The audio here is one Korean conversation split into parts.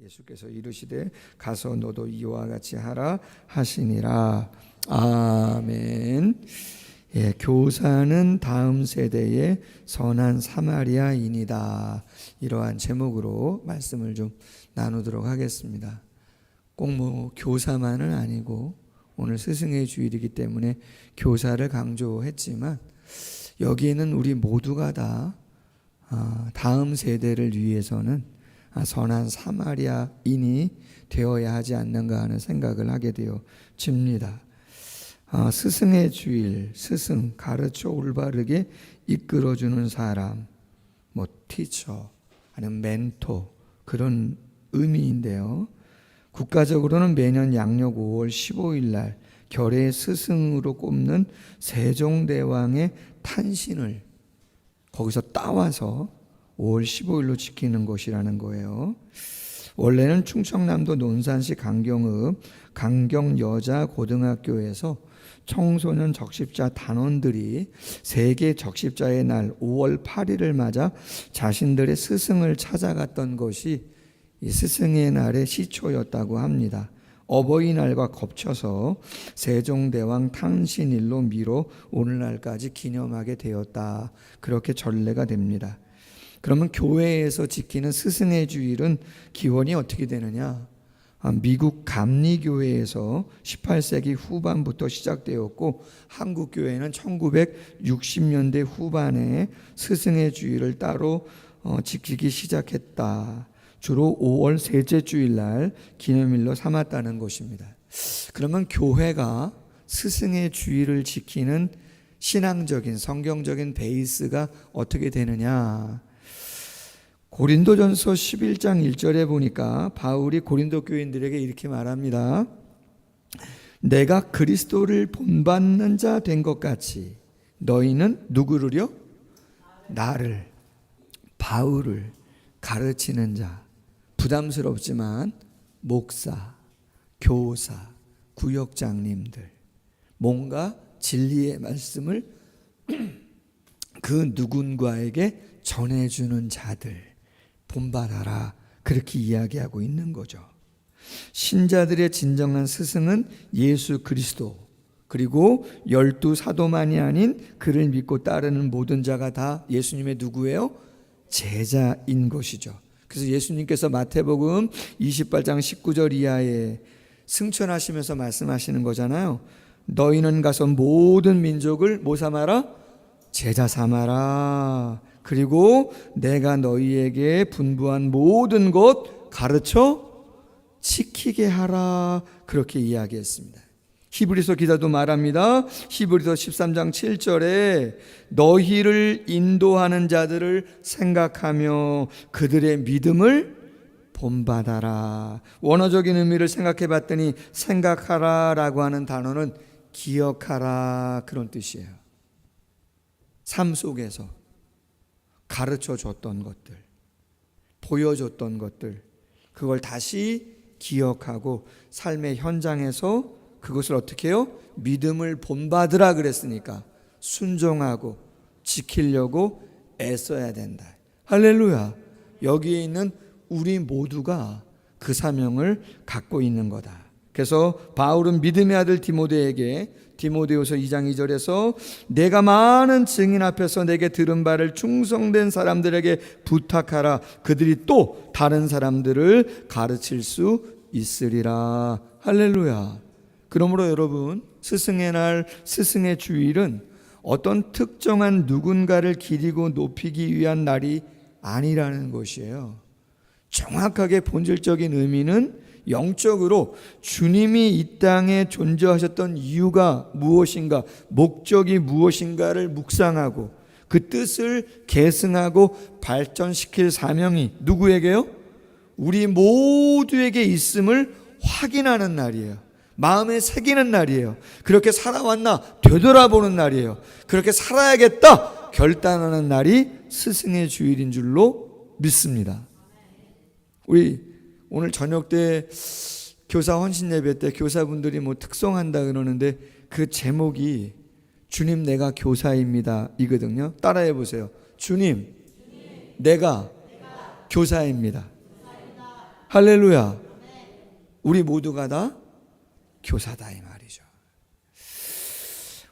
예수께서 이르시되 가서 너도 이와 같이 하라 하시니라. 아멘. 예, 교사는 다음 세대의 선한 사마리아인이다. 이러한 제목으로 말씀을 좀 나누도록 하겠습니다. 꼭 뭐 교사만은 아니고 오늘 스승의 주일이기 때문에 교사를 강조했지만 여기에는 우리 모두가 다 다음 세대를 위해서는 선한 사마리아인이 되어야 하지 않는가 하는 생각을 하게 되어집니다. 스승의 주일, 스승, 가르쳐 올바르게 이끌어주는 사람, 뭐 티처, 아니면 멘토, 그런 의미인데요. 국가적으로는 매년 양력 5월 15일 날 결의 스승으로 꼽는 세종대왕의 탄신을 거기서 따와서 5월 15일로 지키는 것이라는 거예요. 원래는 충청남도 논산시 강경여자고등학교에서 청소년 적십자 단원들이 세계 적십자의 날 5월 8일을 맞아 자신들의 스승을 찾아갔던 것이 이 스승의 날의 시초였다고 합니다. 어버이날과 겹쳐서 세종대왕 탄신일로 미뤄 오늘날까지 기념하게 되었다. 그렇게 전례가 됩니다. 그러면 교회에서 지키는 스승의 주일은 기원이 어떻게 되느냐? 미국 감리교회에서 18세기 후반부터 시작되었고 한국교회는 1960년대 후반에 스승의 주일을 따로 지키기 시작했다. 주로 5월 셋째 주일날 기념일로 삼았다는 것입니다. 그러면 교회가 스승의 주일을 지키는 신앙적인 성경적인 베이스가 어떻게 되느냐? 고린도전서 11장 1절에 보니까 바울이 고린도 교인들에게 이렇게 말합니다. 내가 그리스도를 본받는 자 된 것 같이 너희는 누구를요? 나를, 바울을 가르치는 자. 부담스럽지만 목사, 교사, 구역장님들, 뭔가 진리의 말씀을 그 누군가에게 전해주는 자들 본받아라, 그렇게 이야기하고 있는 거죠. 신자들의 진정한 스승은 예수 그리스도, 그리고 12 사도만이 아닌 그를 믿고 따르는 모든 자가 다 예수님의 누구예요? 제자인 것이죠. 그래서 예수님께서 마태복음 28장 19절 이하에 승천하시면서 말씀하시는 거잖아요. 너희는 가서 모든 민족을 뭐 삼아라? 제자 삼아라. 그리고 내가 너희에게 분부한 모든 것 가르쳐 지키게 하라. 그렇게 이야기했습니다. 히브리서 기자도 말합니다. 히브리서 13장 7절에 너희를 인도하는 자들을 생각하며 그들의 믿음을 본받아라. 원어적인 의미를 생각해 봤더니 생각하라 라고 하는 단어는 기억하라, 그런 뜻이에요. 삶 속에서 가르쳐 줬던 것들, 보여줬던 것들, 그걸 다시 기억하고 삶의 현장에서 그것을 어떻게 해요? 믿음을 본받으라 그랬으니까 순종하고 지키려고 애써야 된다. 할렐루야. 여기에 있는 우리 모두가 그 사명을 갖고 있는 거다. 그래서 바울은 믿음의 아들 디모데에게 디모데후서 2장 2절에서 내가 많은 증인 앞에서 내게 들은 바를 충성된 사람들에게 부탁하라. 그들이 또 다른 사람들을 가르칠 수 있으리라. 할렐루야. 그러므로 여러분, 스승의 날, 스승의 주일은 어떤 특정한 누군가를 기리고 높이기 위한 날이 아니라는 것이에요. 정확하게 본질적인 의미는 영적으로 주님이 이 땅에 존재하셨던 이유가 무엇인가, 목적이 무엇인가를 묵상하고 그 뜻을 계승하고 발전시킬 사명이 누구에게요? 우리 모두에게 있음을 확인하는 날이에요. 마음에 새기는 날이에요. 그렇게 살아왔나 되돌아보는 날이에요. 그렇게 살아야겠다 결단하는 날이 스승의 주일인 줄로 믿습니다. 우리 오늘 저녁 때 교사 헌신 예배 때 교사분들이 뭐 특송한다 그러는데 그 제목이 주님 내가 교사입니다 이거든요. 따라해 보세요. 주님 내가 교사입니다. 할렐루야. 우리 모두가 다 교사다 이 말이죠.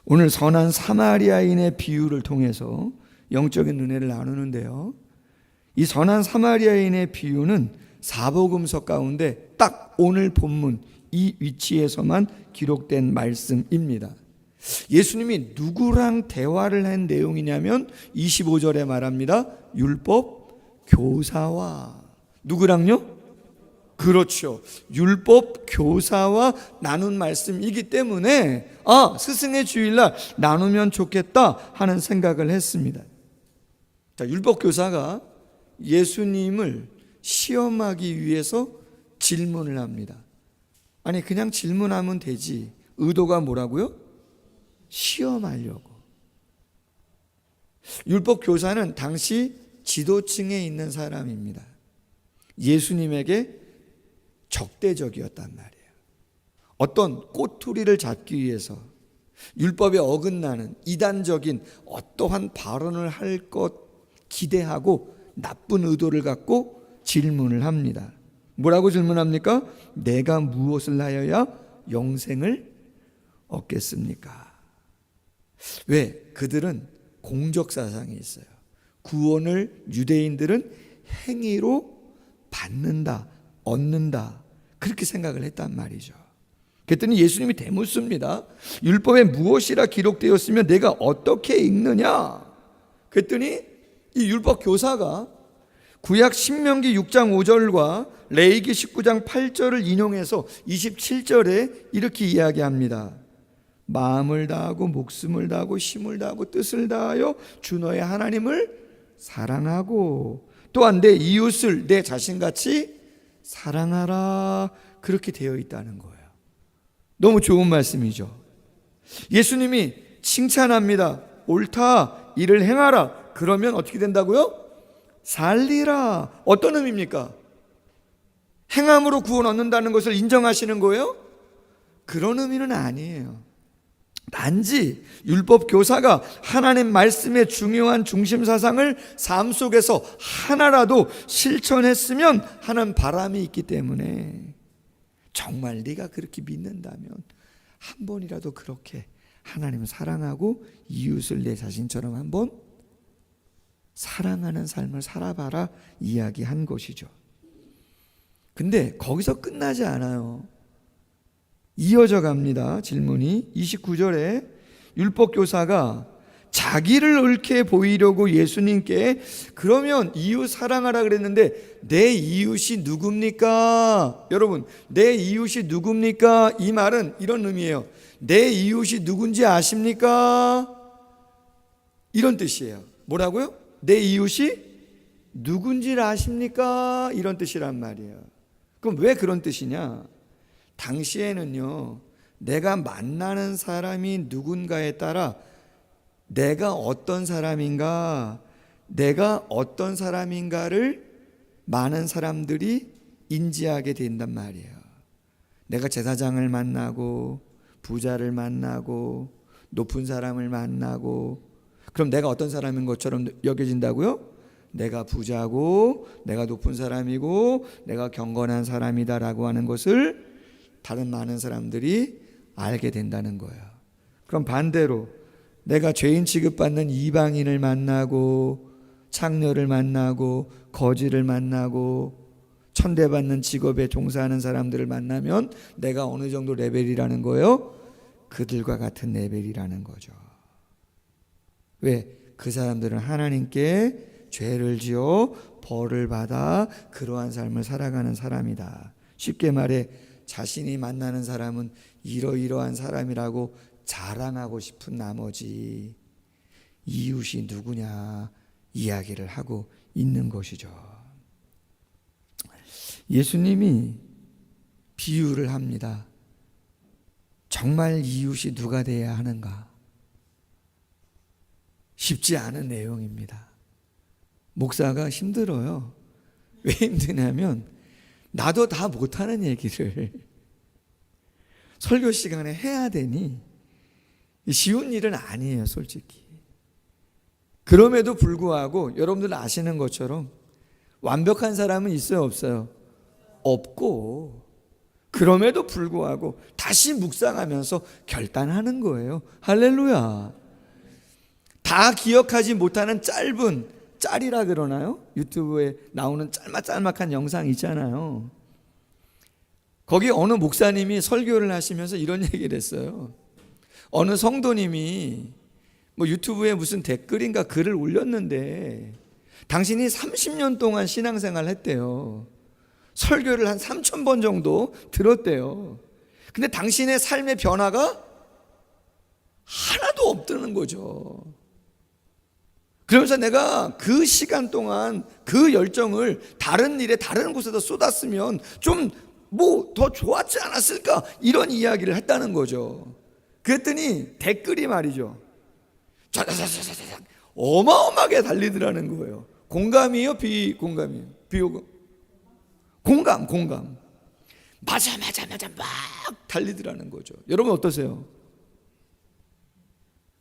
오늘 선한 사마리아인의 비유를 통해서 영적인 은혜를 나누는데요, 이 선한 사마리아인의 비유는 사복음서 가운데 딱 오늘 본문 이 위치에서만 기록된 말씀입니다. 예수님이 누구랑 대화를 한 내용이냐면 25절에 말합니다. 율법 교사와. 누구랑요? 그렇죠. 율법 교사와 나눈 말씀이기 때문에 스승의 주일날 나누면 좋겠다 하는 생각을 했습니다. 자, 율법 교사가 예수님을 시험하기 위해서 질문을 합니다. 아니 그냥 질문하면 되지. 의도가 뭐라고요? 시험하려고. 율법 교사는 당시 지도층에 있는 사람입니다. 예수님에게 적대적이었단 말이에요. 어떤 꼬투리를 잡기 위해서 율법에 어긋나는 이단적인 어떠한 발언을 할 것 기대하고 나쁜 의도를 갖고 질문을 합니다. 뭐라고 질문합니까? 내가 무엇을 하여야 영생을 얻겠습니까? 왜? 그들은 공적 사상이 있어요. 구원을 유대인들은 행위로 받는다, 얻는다, 그렇게 생각을 했단 말이죠. 그랬더니 예수님이 대묻습니다. 율법에 무엇이라 기록되었으면 내가 어떻게 읽느냐? 그랬더니 이 율법 교사가 구약 신명기 6장 5절과 레위기 19장 8절을 인용해서 27절에 이렇게 이야기합니다. 마음을 다하고 목숨을 다하고 힘을 다하고 뜻을 다하여 주 너의 하나님을 사랑하고 또한 내 이웃을 내 자신같이 사랑하라, 그렇게 되어 있다는 거예요. 너무 좋은 말씀이죠. 예수님이 칭찬합니다. 옳다, 이를 행하라. 그러면 어떻게 된다고요? 살리라. 어떤 의미입니까? 행함으로 구원 얻는다는 것을 인정하시는 거예요? 그런 의미는 아니에요. 단지 율법 교사가 하나님 말씀의 중요한 중심 사상을 삶 속에서 하나라도 실천했으면 하는 바람이 있기 때문에, 정말 네가 그렇게 믿는다면 한 번이라도 그렇게 하나님을 사랑하고 이웃을 내 자신처럼 한번 사랑하는 삶을 살아봐라 이야기한 것이죠. 근데 거기서 끝나지 않아요. 이어져 갑니다. 질문이 29절에 율법교사가 자기를 옳게 보이려고 예수님께 그러면 이웃 사랑하라 그랬는데 내 이웃이 누굽니까? 여러분, 내 이웃이 누굽니까? 이 말은 이런 의미예요. 내 이웃이 누군지 아십니까? 이런 뜻이에요. 뭐라고요? 내 이웃이 누군지를 아십니까? 이런 뜻이란 말이에요. 그럼 왜 그런 뜻이냐? 당시에는요, 내가 만나는 사람이 누군가에 따라 내가 어떤 사람인가, 내가 어떤 사람인가를 많은 사람들이 인지하게 된단 말이에요. 내가 제사장을 만나고 부자를 만나고 높은 사람을 만나고, 그럼 내가 어떤 사람인 것처럼 여겨진다고요? 내가 부자고 내가 높은 사람이고 내가 경건한 사람이다라고 하는 것을 다른 많은 사람들이 알게 된다는 거예요. 그럼 반대로 내가 죄인 취급받는 이방인을 만나고 창녀를 만나고 거지를 만나고 천대받는 직업에 종사하는 사람들을 만나면 내가 어느 정도 레벨이라는 거예요? 그들과 같은 레벨이라는 거죠. 왜? 그 사람들은 하나님께 죄를 지어 벌을 받아 그러한 삶을 살아가는 사람이다. 쉽게 말해 자신이 만나는 사람은 이러이러한 사람이라고 자랑하고 싶은 나머지 이웃이 누구냐 이야기를 하고 있는 것이죠. 예수님이 비유를 합니다. 정말 이웃이 누가 돼야 하는가? 쉽지 않은 내용입니다. 목사가 힘들어요. 왜 힘드냐면 나도 다 못하는 얘기를 설교 시간에 해야 되니 쉬운 일은 아니에요, 솔직히. 그럼에도 불구하고 여러분들 아시는 것처럼 완벽한 사람은 있어요, 없어요? 없고, 그럼에도 불구하고 다시 묵상하면서 결단하는 거예요. 할렐루야. 다 기억하지 못하는 짧은, 짤이라 그러나요? 유튜브에 나오는 짤막짤막한 영상 있잖아요. 거기 어느 목사님이 설교를 하시면서 이런 얘기를 했어요. 어느 성도님이 뭐 유튜브에 무슨 댓글인가 글을 올렸는데 당신이 30년 동안 신앙생활을 했대요. 설교를 한 3,000번 정도 들었대요. 근데 당신의 삶의 변화가 하나도 없다는 거죠. 그러면서 내가 그 시간 동안 그 열정을 다른 일에 다른 곳에다 쏟았으면 좀 뭐 더 좋았지 않았을까, 이런 이야기를 했다는 거죠. 그랬더니 댓글이 말이죠, 자자자자자자 어마어마하게 달리더라는 거예요. 공감이에요, 비공감이에요? 비호감? 공감. 맞아 막 달리더라는 거죠. 여러분 어떠세요?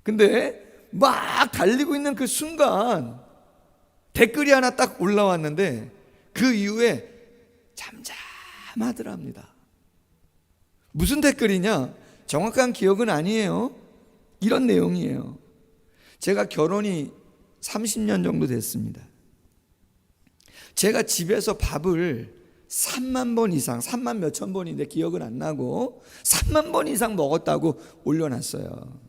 근데 막 달리고 있는 그 순간 댓글이 하나 딱 올라왔는데 그 이후에 잠잠하더랍니다. 무슨 댓글이냐? 정확한 기억은 아니에요. 이런 내용이에요. 제가 결혼이 30년 정도 됐습니다. 제가 집에서 밥을 3만 번 이상, 3만 몇천 번인데 기억은 안 나고 3만 번 이상 먹었다고 올려놨어요.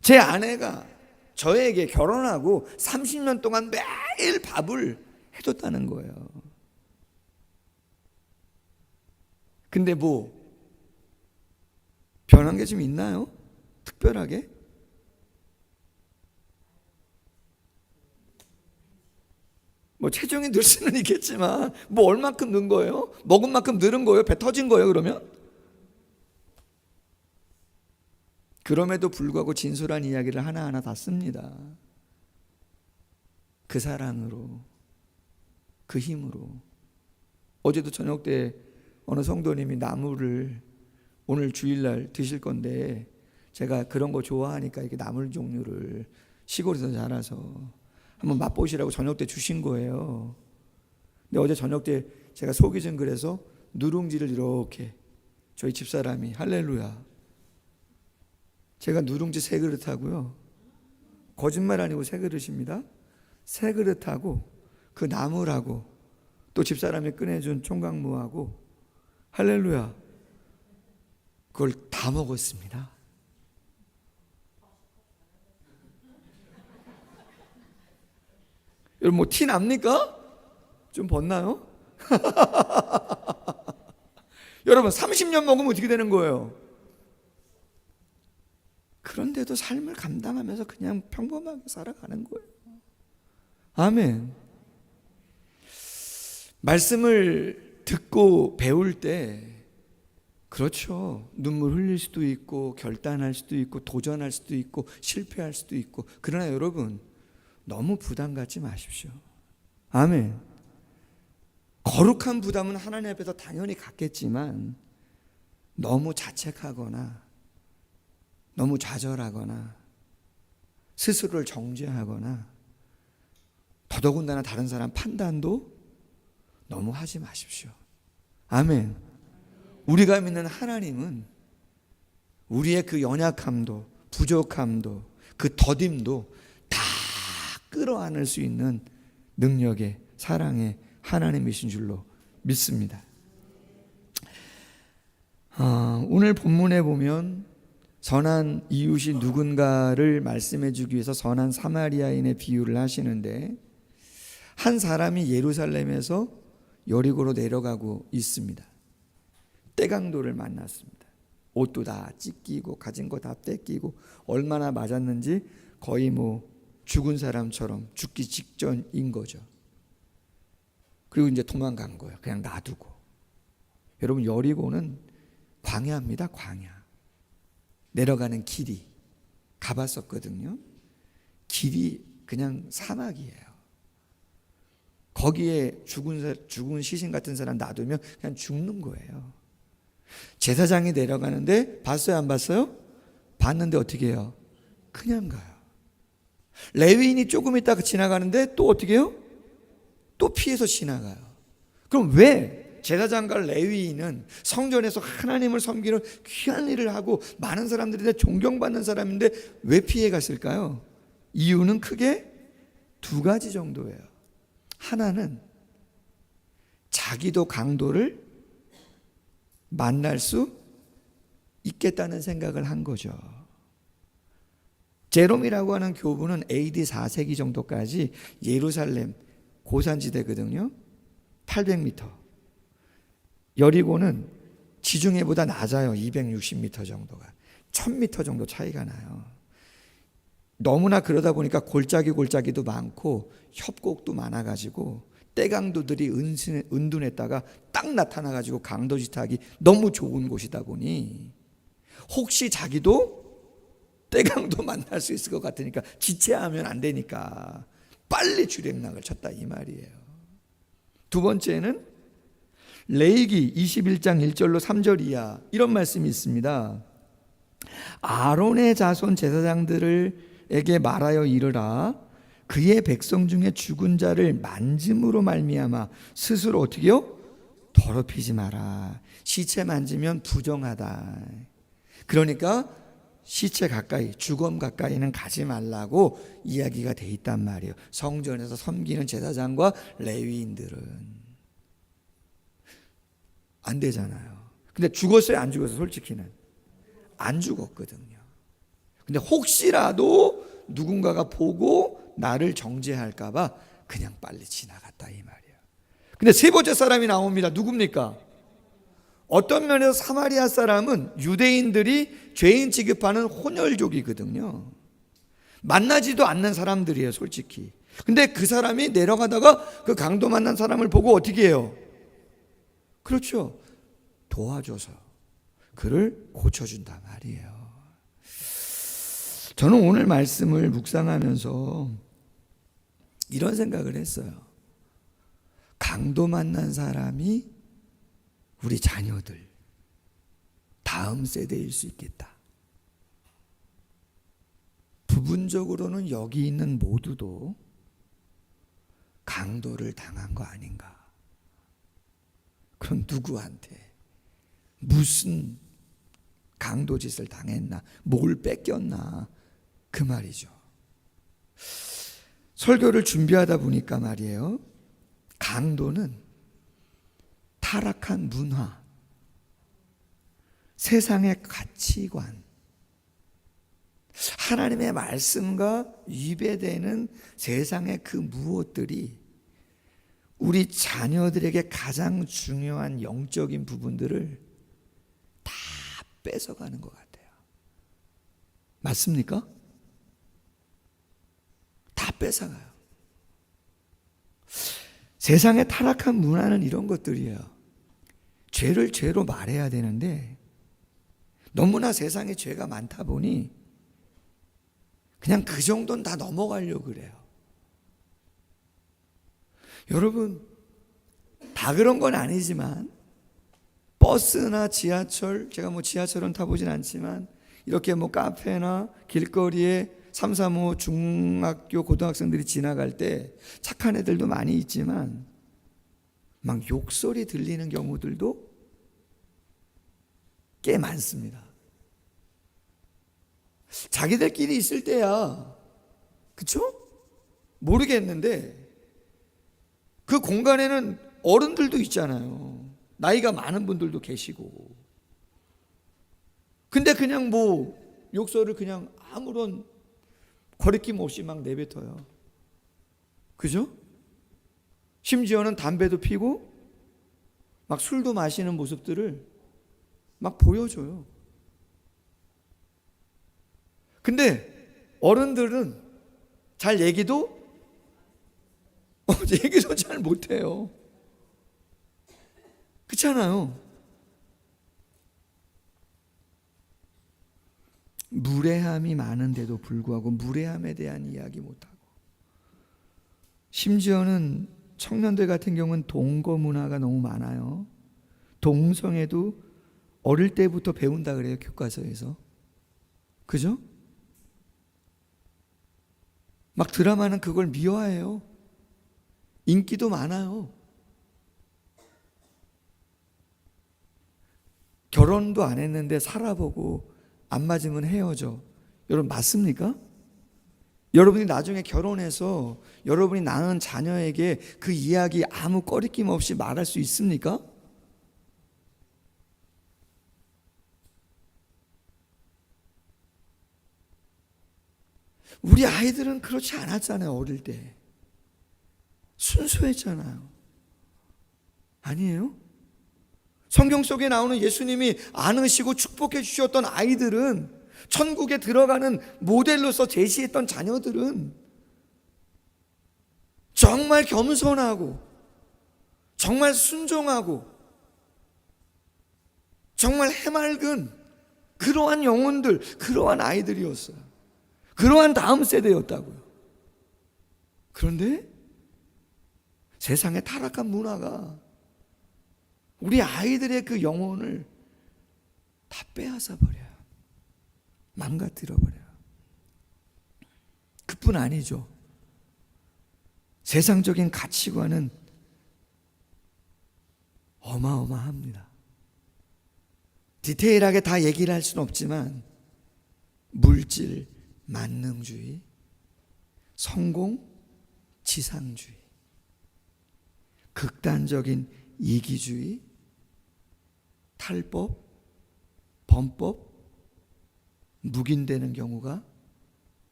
제 아내가 저에게 결혼하고 30년 동안 매일 밥을 해줬다는 거예요. 근데 뭐 변한 게 좀 있나요? 특별하게? 뭐 체중이 늘 수는 있겠지만 뭐 얼만큼 는 거예요? 먹은 만큼 늘은 거예요? 배 터진 거예요 그러면? 그럼에도 불구하고 진솔한 이야기를 하나하나 다 씁니다. 그 사랑으로, 그 힘으로. 어제도 저녁 때 어느 성도님이 나물을 오늘 주일날 드실 건데 제가 그런 거 좋아하니까 이렇게 나물 종류를 시골에서 자라서 한번 맛보시라고 저녁 때 주신 거예요. 근데 어제 저녁 때 제가 속이 좀 그래서 누룽지를 이렇게, 저희 집사람이, 할렐루야, 제가 누룽지 3그릇하고요, 거짓말 아니고 3그릇입니다. 3그릇하고 그 나물하고 또 집사람이 꺼내준 총각무하고, 할렐루야, 그걸 다 먹었습니다. 여러분 뭐 티 납니까? 좀 벗나요? 여러분 30년 먹으면 어떻게 되는 거예요? 그런데도 삶을 감당하면서 그냥 평범하게 살아가는 거예요. 아멘. 말씀을 듣고 배울 때 그렇죠, 눈물 흘릴 수도 있고 결단할 수도 있고 도전할 수도 있고 실패할 수도 있고, 그러나 여러분 너무 부담 갖지 마십시오. 아멘. 거룩한 부담은 하나님 앞에서 당연히 갖겠지만 너무 자책하거나 너무 좌절하거나 스스로를 정죄하거나 더더군다나 다른 사람 판단도 너무 하지 마십시오. 아멘. 우리가 믿는 하나님은 우리의 그 연약함도 부족함도 그 더딤도 다 끌어안을 수 있는 능력의 사랑의 하나님이신 줄로 믿습니다. 오늘 본문에 보면 선한 이웃이 누군가를 말씀해 주기 위해서 선한 사마리아인의 비유를 하시는데, 한 사람이 예루살렘에서 여리고로 내려가고 있습니다. 떼강도를 만났습니다. 옷도 다 찢기고 가진 거 다 뺏기고 얼마나 맞았는지 거의 뭐 죽은 사람처럼 죽기 직전인 거죠. 그리고 이제 도망간 거예요. 그냥 놔두고. 여러분 여리고는 광야입니다. 광야. 내려가는 길이 가봤었거든요. 길이 그냥 사막이에요. 거기에 죽은 시신 같은 사람 놔두면 그냥 죽는 거예요. 제사장이 내려가는데 봤어요, 안 봤어요? 봤는데 어떻게 해요? 그냥 가요. 레위인이 조금 있다가 지나가는데 또 어떻게 해요? 또 피해서 지나가요. 그럼 왜 제사장과 레위인은 성전에서 하나님을 섬기는 귀한 일을 하고 많은 사람들이 존경받는 사람인데 왜 피해 갔을까요? 이유는 크게 두 가지 정도예요. 하나는 자기도 강도를 만날 수 있겠다는 생각을 한 거죠. 제롬이라고 하는 교부는 AD 4세기 정도까지 예루살렘 고산지대거든요. 800m. 여리고는 지중해보다 낮아요. 260m 정도가. 1000m 정도 차이가 나요. 너무나 그러다 보니까 골짜기도 많고 협곡도 많아가지고 떼강도들이 은둔했다가 딱 나타나가지고 강도짓하기 너무 좋은 곳이다 보니 혹시 자기도 떼강도 만날 수 있을 것 같으니까 지체하면 안 되니까 빨리 주력락을 쳤다 이 말이에요. 두 번째는 레위기 21장 1절로 3절 이하 이런 말씀이 있습니다. 아론의 자손 제사장들에게 말하여 이르라. 그의 백성 중에 죽은 자를 만짐으로 말미암아 스스로 어떻게요? 더럽히지 마라. 시체 만지면 부정하다. 그러니까 시체 가까이, 주검 가까이는 가지 말라고 이야기가 돼 있단 말이에요. 성전에서 섬기는 제사장과 레위인들은 안 되잖아요. 근데 죽었어요, 안 죽었어요? 솔직히는 안 죽었거든요. 근데 혹시라도 누군가가 보고 나를 정죄할까 봐 그냥 빨리 지나갔다 이 말이에요. 근데 세 번째 사람이 나옵니다. 누굽니까? 어떤 면에서 사마리아 사람은 유대인들이 죄인 취급하는 혼혈족이거든요. 만나지도 않는 사람들이에요, 솔직히. 근데 그 사람이 내려가다가 그 강도 만난 사람을 보고 어떻게 해요? 그렇죠. 도와줘서 그를 고쳐준단 말이에요. 저는 오늘 말씀을 묵상하면서 이런 생각을 했어요. 강도 만난 사람이 우리 자녀들 다음 세대일 수 있겠다. 부분적으로는 여기 있는 모두도 강도를 당한 거 아닌가. 그럼 누구한테 무슨 강도짓을 당했나, 뭘 뺏겼나, 그 말이죠. 설교를 준비하다 보니까 말이에요, 강도는 타락한 문화, 세상의 가치관, 하나님의 말씀과 위배되는 세상의 그 무엇들이 우리 자녀들에게 가장 중요한 영적인 부분들을 다 뺏어가는 것 같아요. 맞습니까? 다 뺏어가요. 세상의 타락한 문화는 이런 것들이에요. 죄를 죄로 말해야 되는데 너무나 세상에 죄가 많다 보니 그냥 그 정도는 다 넘어가려고 그래요. 여러분, 다 그런 건 아니지만 버스나 지하철, 제가 뭐 지하철은 타보진 않지만 이렇게 뭐 카페나 길거리에 3, 4, 5 중학교 고등학생들이 지나갈 때 착한 애들도 많이 있지만 막 욕소리 들리는 경우들도 꽤 많습니다. 자기들끼리 있을 때야 그쵸? 모르겠는데 그 공간에는 어른들도 있잖아요. 나이가 많은 분들도 계시고. 근데 그냥 뭐 욕설을 그냥 아무런 거리낌 없이 막 내뱉어요. 그죠? 심지어는 담배도 피고 막 술도 마시는 모습들을 막 보여줘요. 근데 어른들은 잘 얘기도 잘 못해요. 그렇잖아요. 무례함이 많은데도 불구하고 무례함에 대한 이야기 못하고, 심지어는 청년들 같은 경우는 동거 문화가 너무 많아요. 동성애도 어릴 때부터 배운다 그래요, 교과서에서. 그죠? 막 드라마는 그걸 미화해요. 인기도 많아요. 결혼도 안 했는데 살아보고 안 맞으면 헤어져. 여러분 맞습니까? 여러분이 나중에 결혼해서 여러분이 낳은 자녀에게 그 이야기 아무 꺼리낌 없이 말할 수 있습니까? 우리 아이들은 그렇지 않았잖아요. 어릴 때 순수했잖아요. 아니에요? 성경 속에 나오는 예수님이 안으시고 축복해 주셨던 아이들은, 천국에 들어가는 모델로서 제시했던 자녀들은 정말 겸손하고 정말 순종하고 정말 해맑은 그러한 영혼들, 그러한 아이들이었어요. 그러한 다음 세대였다고요. 그런데 세상의 타락한 문화가 우리 아이들의 그 영혼을 다 빼앗아 버려요. 망가뜨려 버려요. 그뿐 아니죠. 세상적인 가치관은 어마어마합니다. 디테일하게 다 얘기를 할 수는 없지만 물질, 만능주의, 성공, 지상주의, 극단적인 이기주의, 탈법, 범법, 묵인되는 경우가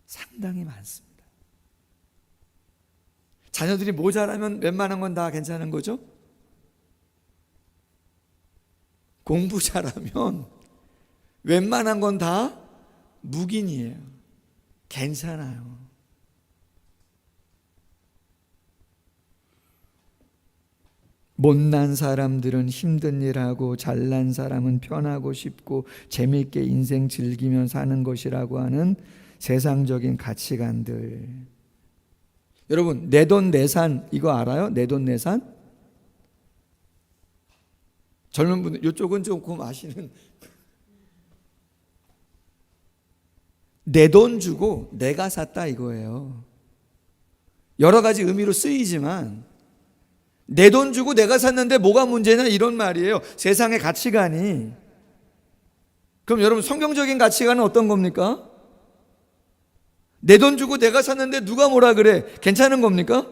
상당히 많습니다. 자녀들이 모자라면 웬만한 건 다 괜찮은 거죠? 공부 잘하면 웬만한 건 다 묵인이에요. 괜찮아요. 못난 사람들은 힘든 일하고 잘난 사람은 편하고 쉽고 재미있게 인생 즐기며 사는 것이라고 하는 세상적인 가치관들. 여러분, 내돈내산 이거 알아요? 내돈내산? 젊은 분들 이쪽은 조금 아시는. 내 돈 주고 내가 샀다 이거예요. 여러 가지 의미로 쓰이지만 내 돈 주고 내가 샀는데 뭐가 문제냐 이런 말이에요. 세상의 가치관이. 그럼 여러분, 성경적인 가치관은 어떤 겁니까? 내 돈 주고 내가 샀는데 누가 뭐라 그래? 괜찮은 겁니까?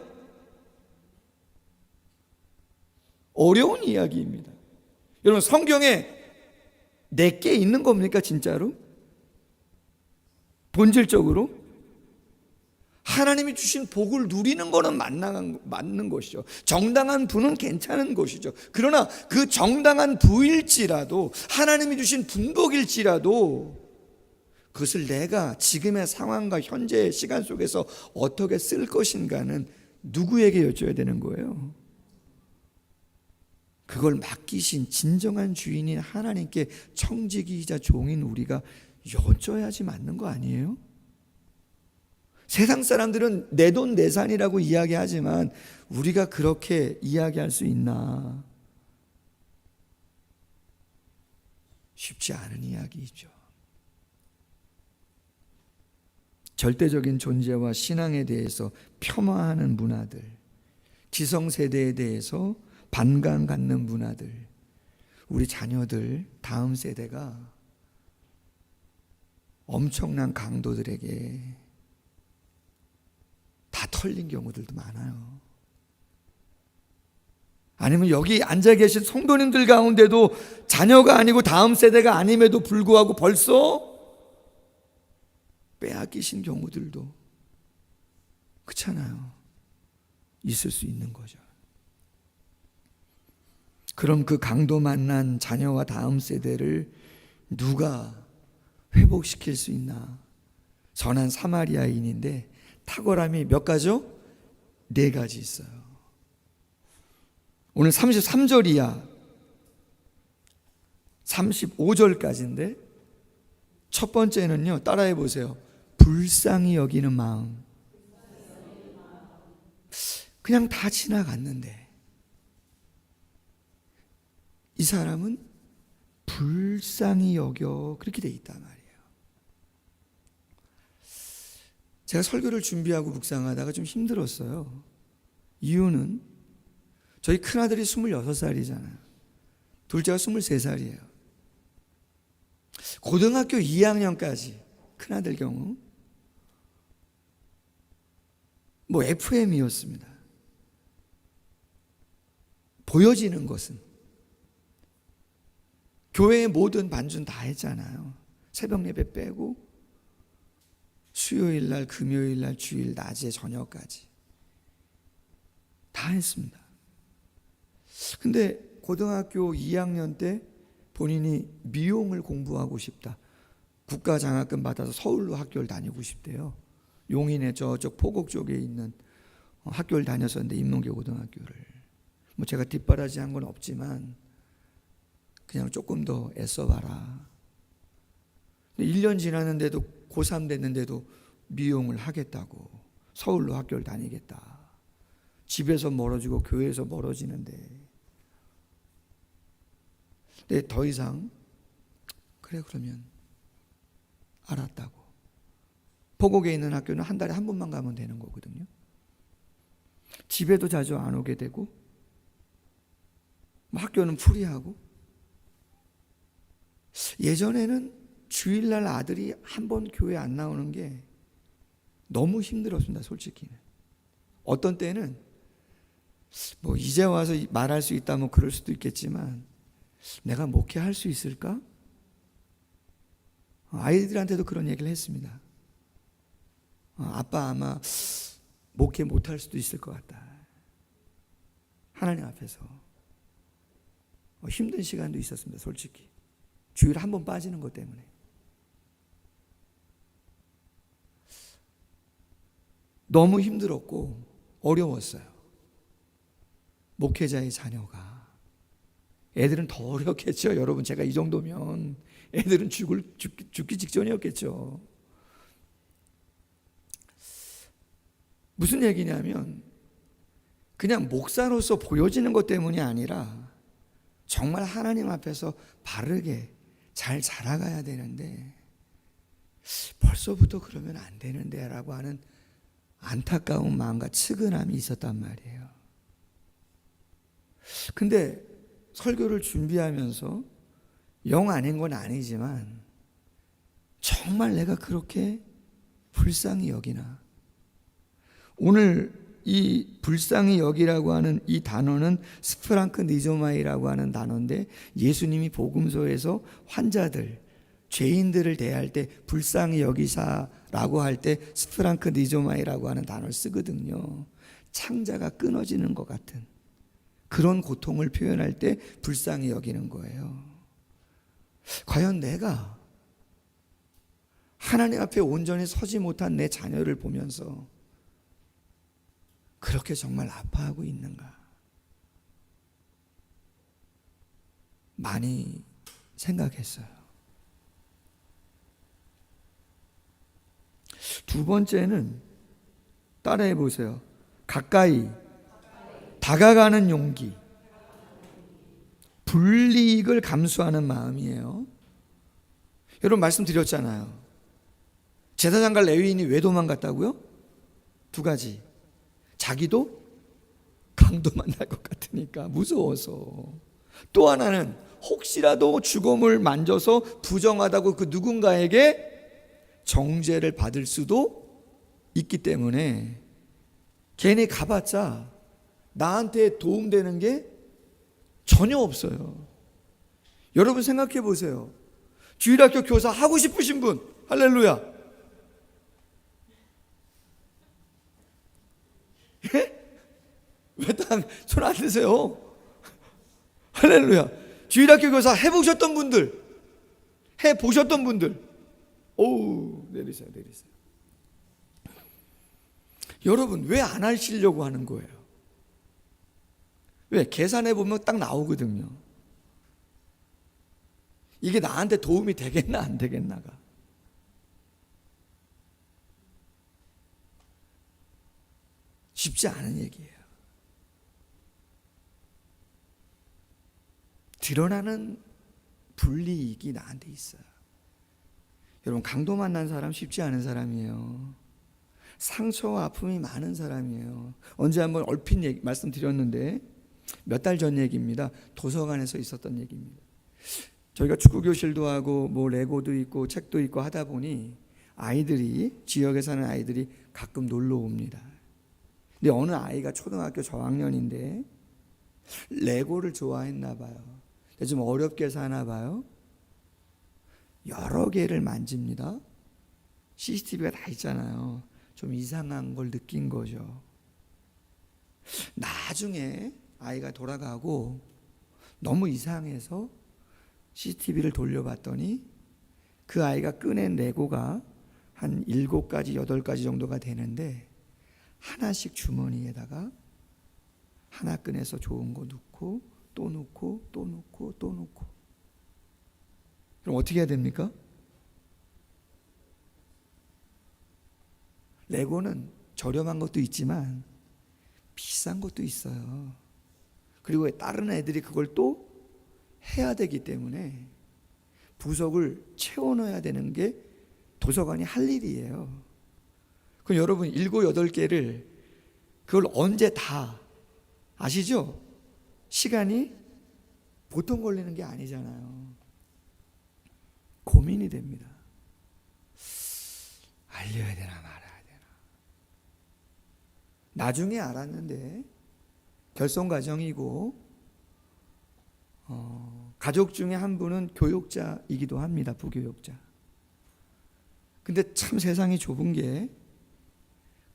어려운 이야기입니다. 여러분, 성경에 내게 있는 겁니까 진짜로? 본질적으로? 하나님이 주신 복을 누리는 거는 맞는 것이죠. 정당한 부는 괜찮은 것이죠. 그러나 그 정당한 부일지라도, 하나님이 주신 분복일지라도 그것을 내가 지금의 상황과 현재의 시간 속에서 어떻게 쓸 것인가는 누구에게 여쭤야 되는 거예요? 그걸 맡기신 진정한 주인인 하나님께 청지기이자 종인 우리가 여쭤야지 맞는 거 아니에요? 세상 사람들은 내돈내산이라고 이야기하지만 우리가 그렇게 이야기할 수 있나? 쉽지 않은 이야기이죠. 절대적인 존재와 신앙에 대해서 폄하하는 문화들, 기성세대에 대해서 반감 갖는 문화들, 우리 자녀들, 다음 세대가 엄청난 강도들에게 다 털린 경우들도 많아요. 아니면 여기 앉아 계신 성도님들 가운데도 자녀가 아니고 다음 세대가 아님에도 불구하고 벌써 빼앗기신 경우들도 그렇잖아요. 있을 수 있는 거죠. 그럼 그 강도 만난 자녀와 다음 세대를 누가 회복시킬 수 있나? 선한 사마리아인인데 탁월함이 몇 가지요? 4가지 있어요. 오늘 33절이야 35절까지인데 첫 번째는요, 따라해 보세요. 불쌍히 여기는 마음. 그냥 다 지나갔는데 이 사람은 불쌍히 여겨, 그렇게 돼 있단 말이에요. 제가 설교를 준비하고 묵상하다가 좀 힘들었어요. 이유는 저희 큰아들이 26살이잖아요. 둘째가 23살이에요. 고등학교 2학년까지 큰아들 경우 뭐 FM이었습니다. 보여지는 것은 교회의 모든 반주는 다 했잖아요. 새벽 예배 빼고 수요일 날, 금요일 날, 주일 낮에 저녁까지 다 했습니다. 근데 고등학교 2학년 때 본인이 미용을 공부하고 싶다. 국가장학금 받아서 서울로 학교를 다니고 싶대요. 용인의 저쪽 포곡 쪽에 있는 학교를 다녔었는데, 임농계 고등학교를. 뭐 제가 뒷바라지한 건 없지만 그냥 조금 더 애써봐라. 1년 지났는데도 고3 됐는데도 미용을 하겠다고, 서울로 학교를 다니겠다. 집에서 멀어지고 교회에서 멀어지는데, 근데 더 이상 그래 그러면 알았다고. 포곡에 있는 학교는 한 달에 한 번만 가면 되는 거거든요. 집에도 자주 안 오게 되고, 학교는 풀이하고. 예전에는 주일날 아들이 한 번 교회 안 나오는 게 너무 힘들었습니다, 솔직히는. 어떤 때는 뭐 이제 와서 말할 수 있다면 그럴 수도 있겠지만, 내가 목회할 수 있을까? 아이들한테도 그런 얘기를 했습니다. 아빠 아마 목회 못할 수도 있을 것 같다. 하나님 앞에서. 힘든 시간도 있었습니다, 솔직히. 주일에 한 번 빠지는 것 때문에. 너무 힘들었고 어려웠어요. 목회자의 자녀가. 애들은 더 어렵겠죠. 여러분, 제가 이 정도면 애들은 죽기 직전이었겠죠. 무슨 얘기냐면, 그냥 목사로서 보여지는 것 때문이 아니라 정말 하나님 앞에서 바르게 잘 자라가야 되는데, 벌써부터 그러면 안 되는데 라고 하는 안타까운 마음과 측은함이 있었단 말이에요. 근데 설교를 준비하면서 영 아닌 건 아니지만, 정말 내가 그렇게 불쌍히 여기나. 오늘 이 불쌍히 여기라고 하는 이 단어는 스프랑크 니조마이라고 하는 단어인데, 예수님이 복음서에서 환자들, 죄인들을 대할 때 불쌍히 여기사라고 할 때 스프랑크 니조마이라고 하는 단어를 쓰거든요. 창자가 끊어지는 것 같은 그런 고통을 표현할 때 불쌍히 여기는 거예요. 과연 내가 하나님 앞에 온전히 서지 못한 내 자녀를 보면서 그렇게 정말 아파하고 있는가? 많이 생각했어요. 두 번째는 따라해 보세요. 가까이 다가가는 용기. 불이익을 감수하는 마음이에요. 여러분, 말씀드렸잖아요. 제사장과 레위인이 왜 도망갔다고요? 두 가지. 자기도 강도 만날 것 같으니까 무서워서. 또 하나는 혹시라도 죽음을 만져서 부정하다고 그 누군가에게 정죄를 받을 수도 있기 때문에 걔네 가봤자 나한테 도움되는 게 전혀 없어요. 여러분 생각해 보세요. 주일학교 교사 하고 싶으신 분, 할렐루야. 예? 왜 손 안 드세요? 할렐루야. 주일학교 교사 해보셨던 분들, 해보셨던 분들, 오우, 내리세요. 여러분, 왜 안 하시려고 하는 거예요? 왜? 계산해 보면 딱 나오거든요. 이게 나한테 도움이 되겠나 안 되겠나가. 쉽지 않은 얘기예요. 드러나는 불이익이 나한테 있어요. 여러분, 강도 만난 사람 쉽지 않은 사람이에요. 상처와 아픔이 많은 사람이에요. 언제 한번 얼핏 말씀드렸는데 몇 달 전 얘기입니다. 도서관에서 있었던 얘기입니다. 저희가 축구 교실도 하고 뭐 레고도 있고 책도 있고 하다 보니 아이들이, 지역에 사는 아이들이 가끔 놀러 옵니다. 근데 어느 아이가 초등학교 저학년인데 레고를 좋아했나 봐요. 근데 좀 어렵게 사나 봐요. 여러 개를 만집니다. CCTV가 다 있잖아요. 좀 이상한 걸 느낀 거죠. 나중에 아이가 돌아가고 너무 이상해서 CCTV를 돌려봤더니 그 아이가 꺼낸 레고가 한 7가지, 8가지 정도가 되는데 하나씩 주머니에다가 하나 꺼내서 좋은 거 넣고 또 넣고 또 넣고 또 넣고. 그럼 어떻게 해야 됩니까? 레고는 저렴한 것도 있지만 비싼 것도 있어요. 그리고 다른 애들이 그걸 또 해야 되기 때문에 부속을 채워넣어야 되는 게 도서관이 할 일이에요. 그럼 여러분 7, 8개를 그걸 언제 다 아시죠? 시간이 보통 걸리는 게 아니잖아요. 고민이 됩니다. 알려야 되나 말아야 되나. 나중에 알았는데 결손 가정이고 가족 중에 한 분은 교육자이기도 합니다. 부교육자. 근데 참 세상이 좁은 게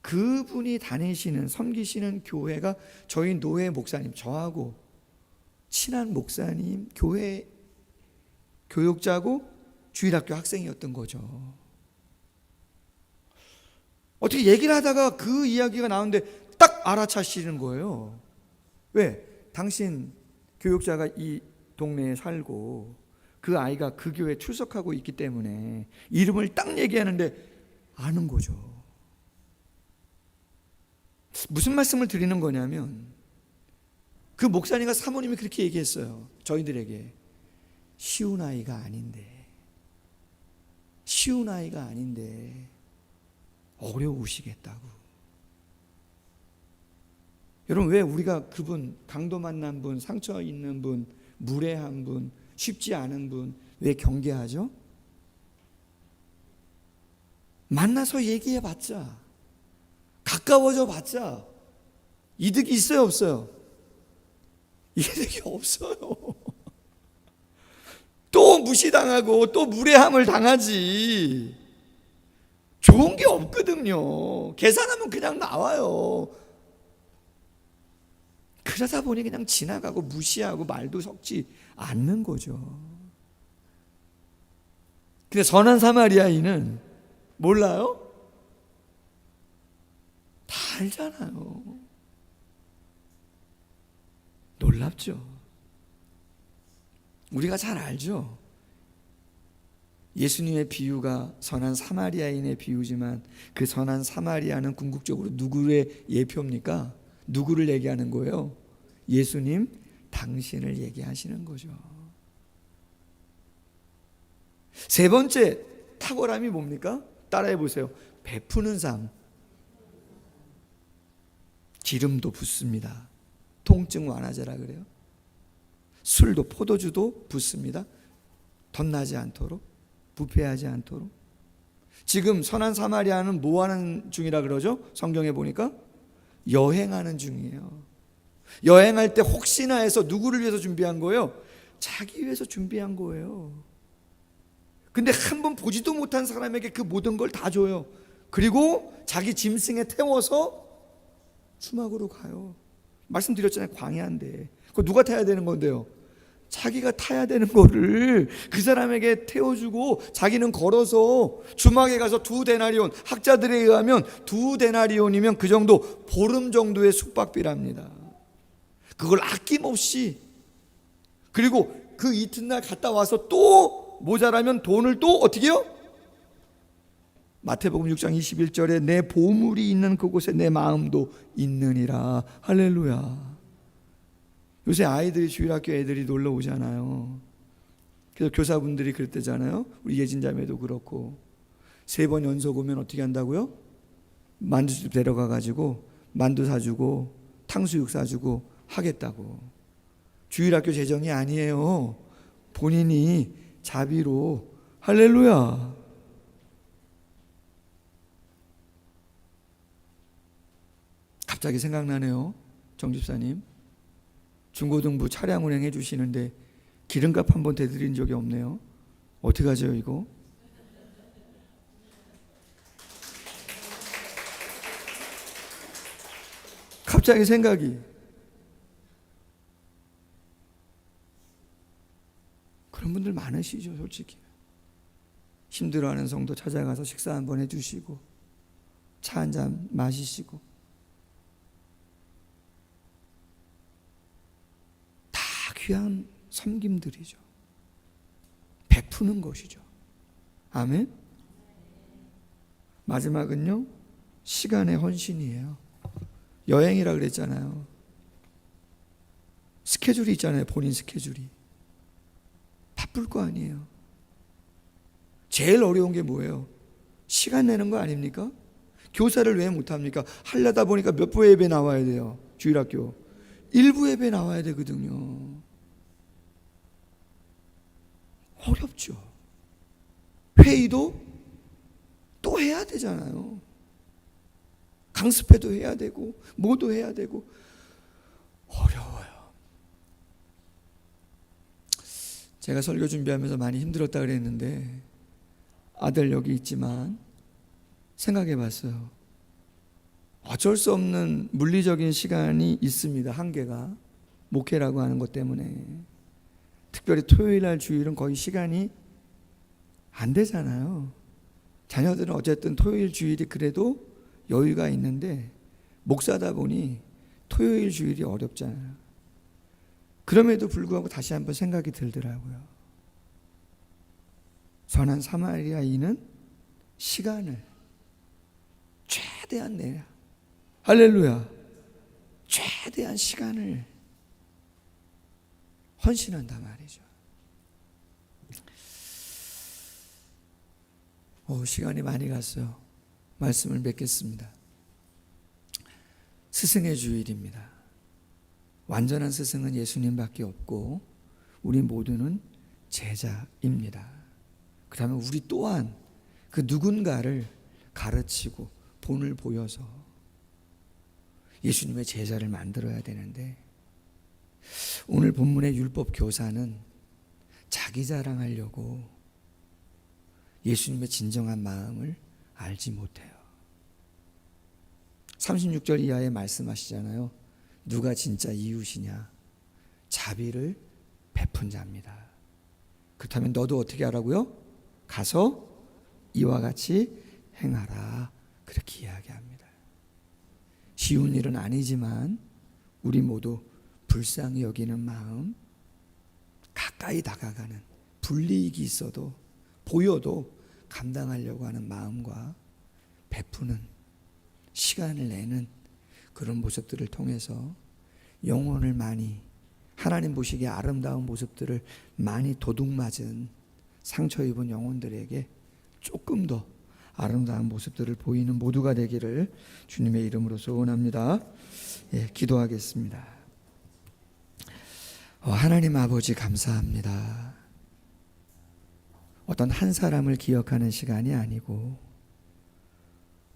그분이 다니시는, 섬기시는 교회가 저희 노회 목사님, 저하고 친한 목사님, 교회 교육자고 주일학교 학생이었던 거죠. 어떻게 얘기를 하다가 그 이야기가 나오는데 딱 알아차시는 거예요. 왜? 당신 교육자가 이 동네에 살고 그 아이가 그 교회에 출석하고 있기 때문에 이름을 딱 얘기하는데 아는 거죠. 무슨 말씀을 드리는 거냐면 그 목사님과 사모님이 그렇게 얘기했어요. 저희들에게 쉬운 아이가 아닌데, 쉬운 아이가 아닌데 어려우시겠다고. 여러분, 왜 우리가 그분, 강도 만난 분, 상처 있는 분, 무례한 분, 쉽지 않은 분 왜 경계하죠? 만나서 얘기해봤자, 가까워져 봤자 이득이 있어요, 없어요? 이득이 없어요. 또 무시당하고 또 무례함을 당하지. 좋은 게 없거든요. 계산하면 그냥 나와요. 그러다 보니 그냥 지나가고 무시하고 말도 섞지 않는 거죠. 근데 선한 사마리아인은 몰라요? 다 알잖아요. 놀랍죠? 우리가 잘 알죠? 예수님의 비유가 선한 사마리아인의 비유지만 그 선한 사마리아는 궁극적으로 누구의 예표입니까? 누구를 얘기하는 거예요? 예수님 당신을 얘기하시는 거죠. 세 번째 탁월함이 뭡니까? 따라해 보세요. 베푸는 삶. 기름도 붓습니다. 통증 완화제라 그래요. 술도, 포도주도 붓습니다. 덧나지 않도록, 부패하지 않도록. 지금 선한 사마리아는 뭐 하는 중이라 그러죠? 성경에 보니까 여행하는 중이에요. 여행할 때 혹시나 해서 누구를 위해서 준비한 거예요? 자기 위해서 준비한 거예요. 근데 한 번 보지도 못한 사람에게 그 모든 걸 다 줘요. 그리고 자기 짐승에 태워서 추막으로 가요. 말씀드렸잖아요. 광야인데 그거 누가 타야 되는 건데요? 자기가 타야 되는 거를 그 사람에게 태워주고 자기는 걸어서 주막에 가서 2데나리온, 학자들에 의하면 2데나리온이면 그 정도, 보름 정도의 숙박비랍니다. 그걸 아낌없이, 그리고 그 이튿날 갔다 와서 또 모자라면 돈을 또 어떻게 해요? 마태복음 6장 21절에 내 보물이 있는 그곳에 내 마음도 있느니라. 할렐루야. 요새 아이들이, 주일학교 애들이 놀러 오잖아요. 그래서 교사분들이 그랬대잖아요. 우리 예진자매도 그렇고 3번 연속 오면 어떻게 한다고요? 만두집 데려가 가지고 만두 사주고 탕수육 사주고 하겠다고. 주일학교 재정이 아니에요. 본인이 자비로 할렐루야. 갑자기 생각나네요. 정 집사님 중고등부 차량 운행해 주시는데 기름값 한번 대드린 적이 없네요. 어떡하죠 이거? 갑자기 생각이. 그런 분들 많으시죠 솔직히. 힘들어하는 성도 찾아가서 식사 한번 해주시고 차 한잔 마시시고 다 귀한 섬김들이죠. 베푸는 것이죠. 아멘. 마지막은요 시간의 헌신이에요. 여행이라 그랬잖아요. 스케줄이 있잖아요. 본인 스케줄이 바쁠 거 아니에요. 제일 어려운 게 뭐예요? 시간 내는 거 아닙니까? 교사를 왜 못합니까? 하려다 보니까 몇 부 예배 나와야 돼요. 주일학교 1부 예배 나와야 되거든요. 어렵죠. 회의도 또 해야 되잖아요. 강습회도 해야 되고 뭐도 해야 되고 어려워요. 제가 설교 준비하면서 많이 힘들었다 그랬는데 아들 여기 있지만 생각해 봤어요. 어쩔 수 없는 물리적인 시간이 있습니다. 한계가 목회라고 하는 것 때문에. 특별히 토요일 날 주일은 거의 시간이 안 되잖아요. 자녀들은 어쨌든 토요일 주일이 그래도 여유가 있는데 목사다 보니 토요일 주일이 어렵잖아요. 그럼에도 불구하고 다시 한번 생각이 들더라고요. 선한 사마리아인은 시간을 최대한 내야. 할렐루야. 최대한 시간을 헌신한단 말이죠. 시간이 많이 갔어요. 말씀을 맺겠습니다. 스승의 주일입니다. 완전한 스승은 예수님밖에 없고 우리 모두는 제자입니다. 그러면 우리 또한 그 누군가를 가르치고 본을 보여서 예수님의 제자를 만들어야 되는데 오늘 본문의 율법 교사는 자기 자랑하려고 예수님의 진정한 마음을 알지 못해요. 36절 이하에 말씀하시잖아요. 누가 진짜 이웃이냐? 자비를 베푼 자입니다. 그렇다면 너도 어떻게 하라고요? 가서 이와 같이 행하라. 그렇게 이야기합니다. 쉬운 일은 아니지만 우리 모두 불쌍히 여기는 마음, 가까이 다가가는 불이익이 있어도 보여도 감당하려고 하는 마음과 베푸는 시간을 내는 그런 모습들을 통해서 영혼을 많이 하나님 보시기에 아름다운 모습들을 많이 도둑맞은 상처 입은 영혼들에게 조금 더 아름다운 모습들을 보이는 모두가 되기를 주님의 이름으로 소원합니다. 기도하겠습니다. 하나님 아버지 감사합니다. 어떤 한 사람을 기억하는 시간이 아니고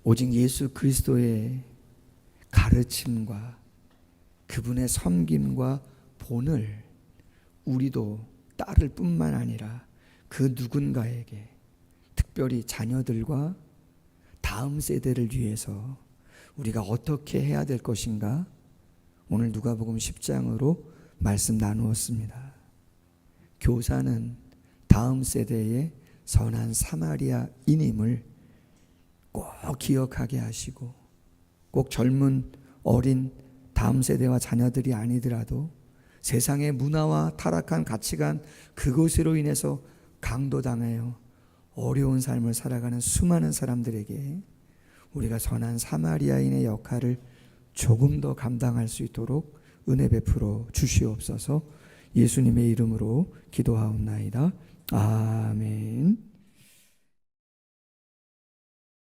오직 예수 그리스도의 가르침과 그분의 섬김과 본을 우리도 따를 뿐만 아니라 그 누군가에게 특별히 자녀들과 다음 세대를 위해서 우리가 어떻게 해야 될 것인가 오늘 누가복음 10장으로 말씀 나누었습니다. 교사는 다음 세대의 선한 사마리아인임을 꼭 기억하게 하시고 꼭 젊은 어린 다음 세대와 자녀들이 아니더라도 세상의 문화와 타락한 가치관 그것으로 인해서 강도당하여 어려운 삶을 살아가는 수많은 사람들에게 우리가 선한 사마리아인의 역할을 조금 더 감당할 수 있도록 은혜 베풀어 주시옵소서. 예수님의 이름으로 기도하옵나이다. 아멘.